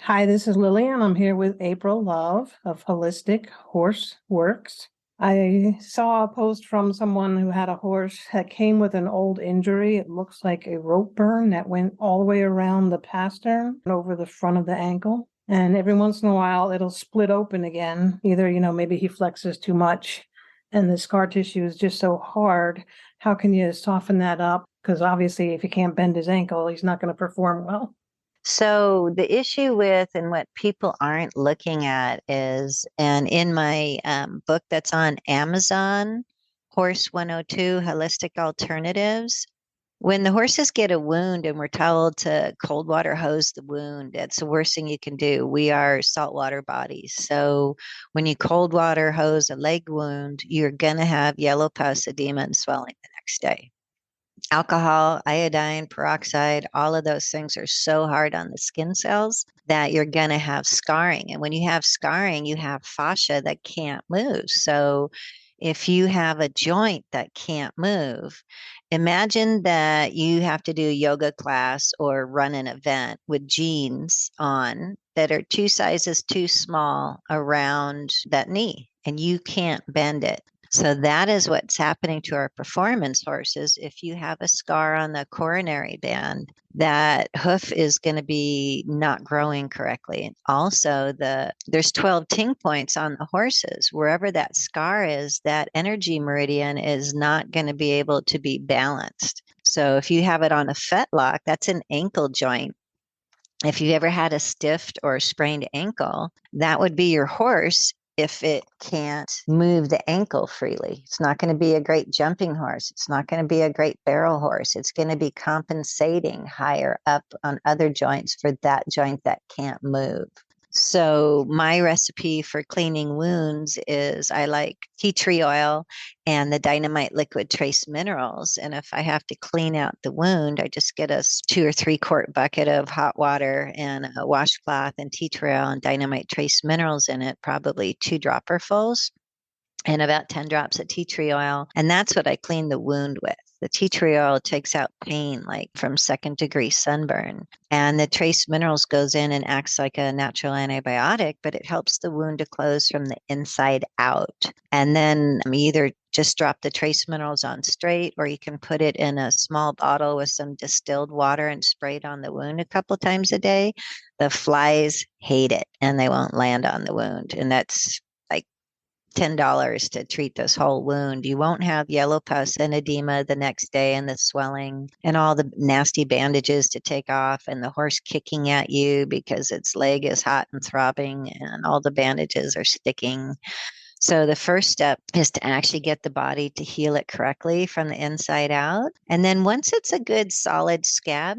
Hi, this is Lily, and I'm here with April Love of Holistic Horseworks. I saw a post from someone who had a horse that came with an old injury. It looks like a rope burn that went all the way around the pastern and over the front of the ankle. And every once in a while, it'll split open again. Either, maybe he flexes too much and the scar tissue is just so hard. How can you soften that up? Because obviously, if he can't bend his ankle, he's not going to perform well. So the issue with and what people aren't looking at is, and in my book that's on Amazon, Horse 102 Holistic Alternatives, when the horses get a wound and we're told to cold water hose the wound, that's the worst thing you can do. We are saltwater bodies. So when you cold water hose a leg wound, you're going to have yellow pus, edema, and swelling the next day. Alcohol, iodine, peroxide, all of those things are so hard on the skin cells that you're going to have scarring. And when you have scarring, you have fascia that can't move. So if you have a joint that can't move, imagine that you have to do a yoga class or run an event with jeans on that are two sizes too small around that knee, and you can't bend it. So that is what's happening to our performance horses. If you have a scar on the coronary band, that hoof is going to be not growing correctly. And also there's 12 ting points on the horses. Wherever that scar is, that energy meridian is not going to be able to be balanced. So if you have it on a fetlock, that's an ankle joint. If you ever had a stiffed or sprained ankle, that would be your horse if it can't move the ankle freely. It's not going to be a great jumping horse. It's not going to be a great barrel horse. It's going to be compensating higher up on other joints for that joint that can't move. So my recipe for cleaning wounds is I like tea tree oil and the dynamite liquid trace minerals. And if I have to clean out the wound, I just get a 2 or 3 quart bucket of hot water and a washcloth and tea tree oil and dynamite trace minerals in it, probably 2 dropperfuls and about 10 drops of tea tree oil. And that's what I clean the wound with. The tea tree oil takes out pain, like from second-degree sunburn. And the trace minerals goes in and acts like a natural antibiotic, but it helps the wound to close from the inside out. And then either just drop the trace minerals on straight, or you can put it in a small bottle with some distilled water and spray it on the wound a couple times a day. The flies hate it and they won't land on the wound. And that's like $10 to treat this whole wound. You won't have yellow pus and edema the next day and the swelling and all the nasty bandages to take off and the horse kicking at you because its leg is hot and throbbing and all the bandages are sticking. So the first step is to actually get the body to heal it correctly from the inside out. And then once it's a good solid scab,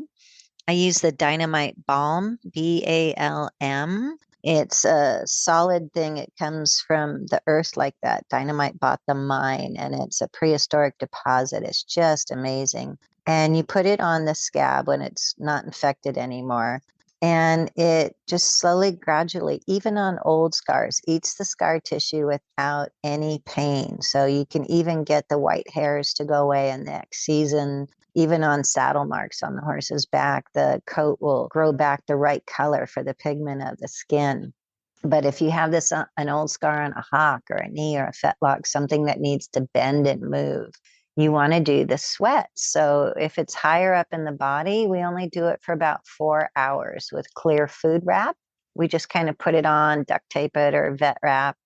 I use the dynamite balm, BALM. It's a solid thing. It comes from the earth like that. Dynamite bought the mine, and it's a prehistoric deposit. It's just amazing. And you put it on the scab when it's not infected anymore. And it just slowly, gradually, even on old scars, eats the scar tissue without any pain. So you can even get the white hairs to go away in the next season. Even on saddle marks on the horse's back, the coat will grow back the right color for the pigment of the skin. But if you have this an old scar on a hock or a knee or a fetlock, something that needs to bend and move, you want to do the sweat. So if it's higher up in the body, we only do it for about 4 hours with clear food wrap. We just kind of put it on, duct tape it, or vet wrap.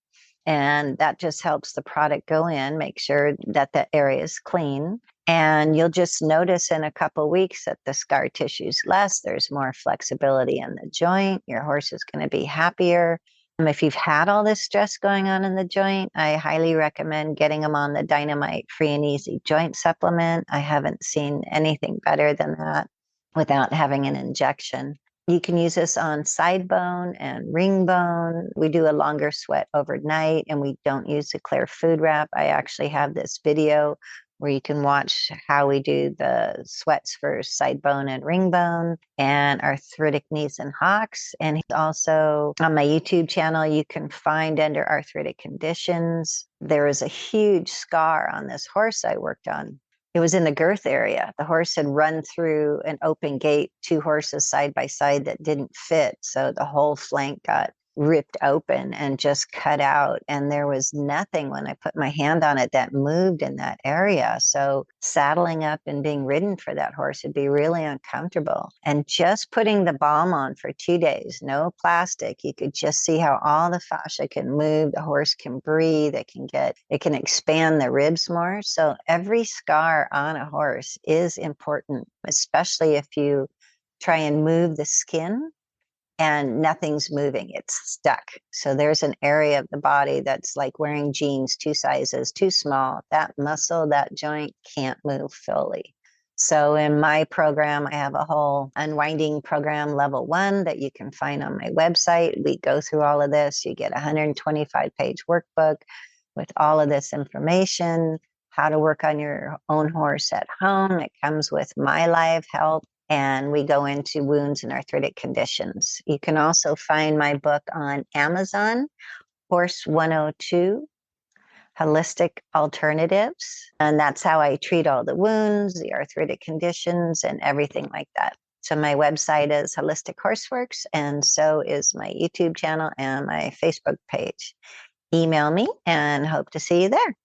And that just helps the product go in, make sure that the area is clean. And you'll just notice in a couple of weeks that the scar tissue is less. There's more flexibility in the joint. Your horse is going to be happier. If you've had all this stress going on in the joint, I highly recommend getting them on the Dynamite Free and Easy joint supplement. I haven't seen anything better than that without having an injection. You can use this on side bone and ring bone. We do a longer sweat overnight and we don't use the clear food wrap. I actually have this video where you can watch how we do the sweats for side bone and ring bone and arthritic knees and hocks. And also on my YouTube channel, you can find under arthritic conditions. There is a huge scar on this horse I worked on. it was in the girth area. The horse had run through an open gate, two horses side by side that didn't fit. So the whole flank got ripped open and just cut out. And there was nothing when I put my hand on it that moved in that area. So saddling up and being ridden for that horse would be really uncomfortable. And just putting the balm on for 2 days, no plastic, you could just see how all the fascia can move. The horse can breathe. It can expand the ribs more. So every scar on a horse is important, especially if you try and move the skin and nothing's moving, it's stuck. So there's an area of the body that's like wearing jeans 2 sizes too small. That muscle, that joint can't move fully. So in my program, I have a whole unwinding program, level 1, that you can find on my website. We go through all of this. You get a 125-page workbook with all of this information, how to work on your own horse at home. It comes with my live help. And we go into wounds and arthritic conditions. You can also find my book on Amazon, Horse 102, Holistic Alternatives. And that's how I treat all the wounds, the arthritic conditions, and everything like that. So my website is Holistic Horseworks, and so is my YouTube channel and my Facebook page. Email me and hope to see you there.